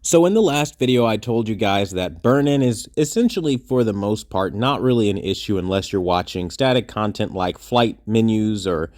So in the last video, I told you guys that burn-in is essentially, for the most part, not really an issue unless you're watching static content like flight menus or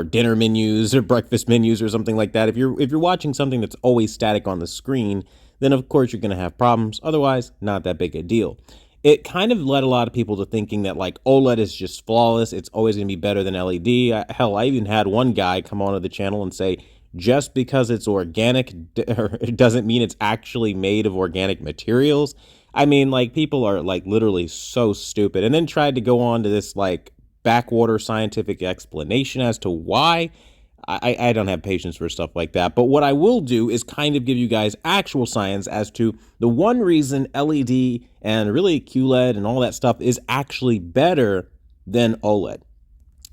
dinner menus or breakfast menus or something like that. If you're watching something that's always static on the screen, then of course you're going to have problems. Otherwise, not that big a deal. It kind of led a lot of people to thinking that like OLED is just flawless. It's always going to be better than LED. Hell, I even had one guy come onto the channel and say, just because it's organic it doesn't mean it's actually made of organic materials. I mean, like, people are like literally so stupid, and then tried to go on to this like backwater scientific explanation as to why. I don't have patience for stuff like that. But what I will do is kind of give you guys actual science as to the one reason LED and really QLED and all that stuff is actually better than OLED.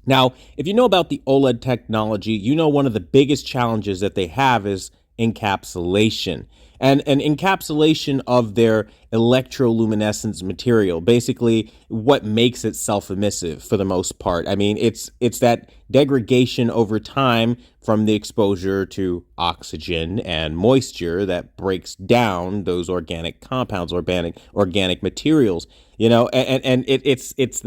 Now, if you know about the OLED technology, you know one of the biggest challenges that they have is encapsulation. And an encapsulation of their electroluminescence material, basically what makes it self-emissive for the most part. I mean, it's that degradation over time from the exposure to oxygen and moisture that breaks down those organic compounds, organic materials, and it's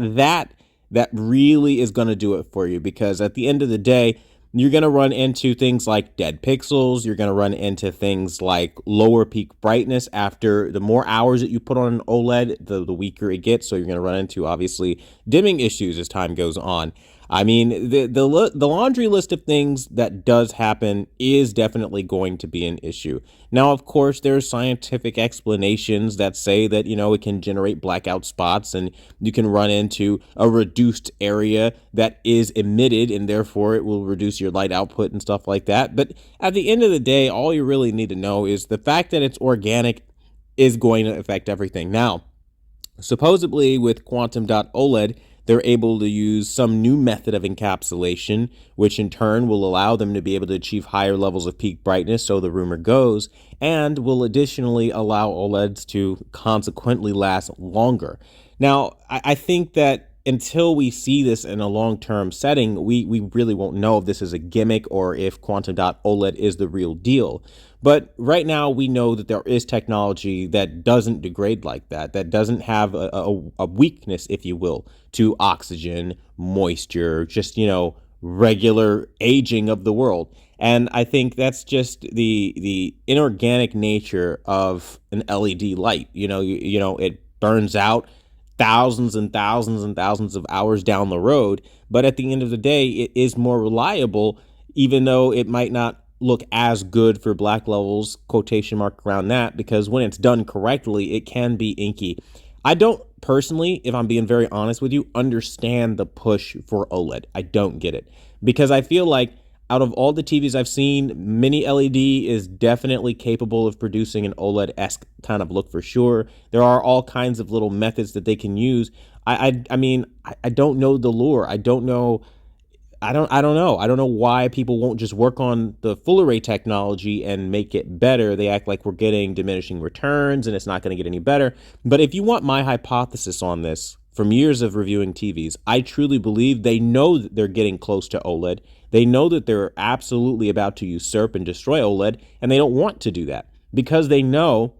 that really is going to do it for you, because at the end of the day, you're going to run into things like dead pixels. You're going to run into things like lower peak brightness. After the more hours that you put on an OLED, the weaker it gets. So you're going to run into, obviously, dimming issues as time goes on. I mean, the laundry list of things that does happen is definitely going to be an issue. Now, of course, there's scientific explanations that say that, it can generate blackout spots and you can run into a reduced area that is emitted, and therefore it will reduce your light output and stuff like that. But at the end of the day, all you really need to know is the fact that it's organic is going to affect everything. Now, supposedly with quantum dot OLED, they're able to use some new method of encapsulation, which in turn will allow them to be able to achieve higher levels of peak brightness, so the rumor goes, and will additionally allow OLEDs to consequently last longer. Now, I think that until we see this in a long-term setting, we really won't know if this is a gimmick or if quantum dot OLED is the real deal. But right now, we know that there is technology that doesn't degrade like that, that doesn't have a weakness, if you will, to oxygen, moisture, just, regular aging of the world. And I think that's just the inorganic nature of an LED light. It burns out thousands and thousands and thousands of hours down the road, but at the end of the day, it is more reliable, even though it might not look as good for black levels, quotation mark around that, because when it's done correctly, it can be inky. I don't personally, if I'm being very honest with you, understand the push for OLED. I don't get it, because I feel like out of all the TVs I've seen, Mini LED is definitely capable of producing an OLED-esque kind of look for sure. There are all kinds of little methods that they can use. I don't know the lure. I don't know. I don't know. I don't know why people won't just work on the full array technology and make it better. They act like we're getting diminishing returns and it's not going to get any better. But if you want my hypothesis on this, from years of reviewing TVs, I truly believe they know that they're getting close to OLED. They know that they're absolutely about to usurp and destroy OLED, and they don't want to do that because they know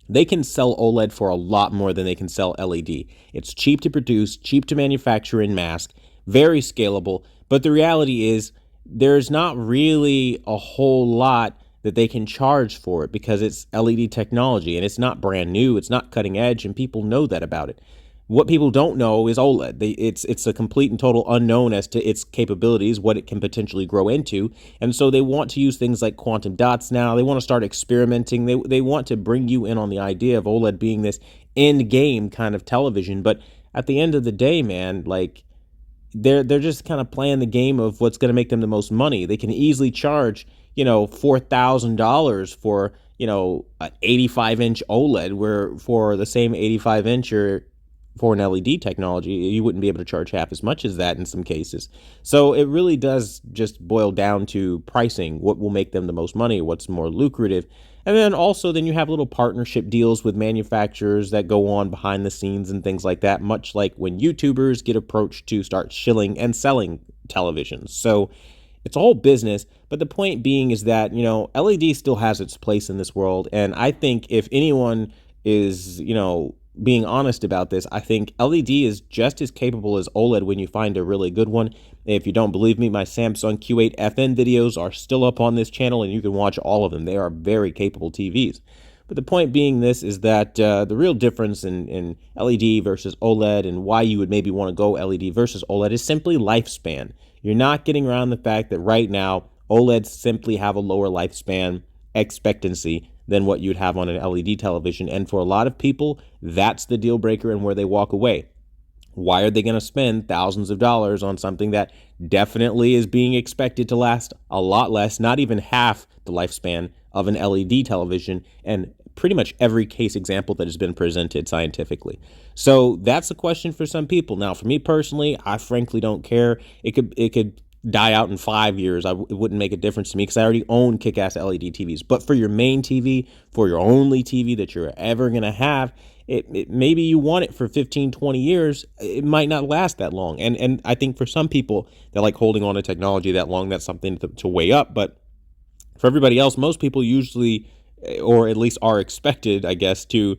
they can sell OLED for a lot more than they can sell LED. It's cheap to produce, cheap to manufacture in mass, very scalable. But the reality is there's not really a whole lot that they can charge for it because it's LED technology and it's not brand new. It's not cutting edge, and people know that about it. What people don't know is OLED. It's a complete and total unknown as to its capabilities, what it can potentially grow into. And so they want to use things like quantum dots now. They want to start experimenting. They want to bring you in on the idea of OLED being this end game kind of television. But at the end of the day, man, like, they're just kind of playing the game of what's going to make them the most money. They can easily charge, $4,000 for, an 85-inch OLED, where for the same 85-inch or for an LED technology, you wouldn't be able to charge half as much as that in some cases. So it really does just boil down to pricing, what will make them the most money, what's more lucrative. And then also then you have little partnership deals with manufacturers that go on behind the scenes and things like that, much like when YouTubers get approached to start shilling and selling televisions. So it's all business, but But the point being is that, LED still has its place in this world. And I think if anyone is, being honest about this, I think LED is just as capable as OLED when you find a really good one. If you don't believe me, my Samsung Q8 FN videos are still up on this channel, and you can watch all of them. They are very capable TVs. But the point being this is that the real difference in LED versus OLED, and why you would maybe want to go LED versus OLED, is simply lifespan. You're not getting around the fact that right now OLEDs simply have a lower lifespan expectancy than what you'd have on an LED television. And for a lot of people, that's the deal breaker and where they walk away. Why are they going to spend thousands of dollars on something that definitely is being expected to last a lot less, not even half the lifespan of an LED television, and pretty much every case example that has been presented scientifically? So that's a question for some people. Now, for me personally, I frankly don't care. It could die out in 5 years. It wouldn't make a difference to me because I already own kick-ass LED TVs. But for your main TV, for your only TV that you're ever going to have, maybe you want it for 15, 20 years. It might not last that long. And I think for some people that like holding on to technology that long, that's something to weigh up. But for everybody else, most people usually, or at least are expected, I guess, to,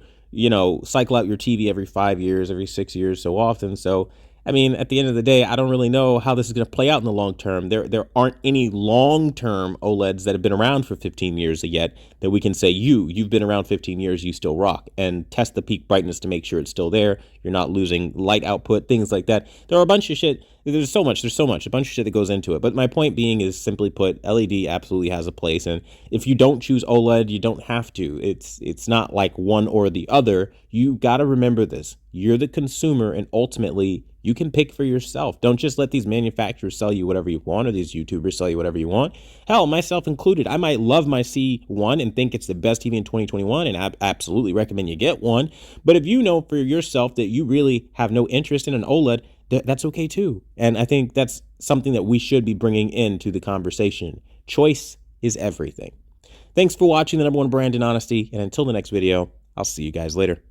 cycle out your TV every 5 years, every 6 years, so often. So, I mean, at the end of the day, I don't really know how this is going to play out in the long term. There aren't any long-term OLEDs that have been around for 15 years yet that we can say, you've been around 15 years, you still rock, and test the peak brightness to make sure it's still there. You're not losing light output, things like that. There are a bunch of shit. There's so much, a bunch of shit that goes into it. But my point being is, simply put, LED absolutely has a place. And if you don't choose OLED, you don't have to. It's not like one or the other. You got to remember this. You're the consumer, and ultimately, you can pick for yourself. Don't just let these manufacturers sell you whatever you want, or these YouTubers sell you whatever you want. Hell, myself included. I might love my C1 and think it's the best TV in 2021, and I absolutely recommend you get one. But if you know for yourself that you really have no interest in an OLED, that's okay too. And I think that's something that we should be bringing into the conversation. Choice is everything. Thanks for watching the #1 brand in honesty. And until the next video, I'll see you guys later.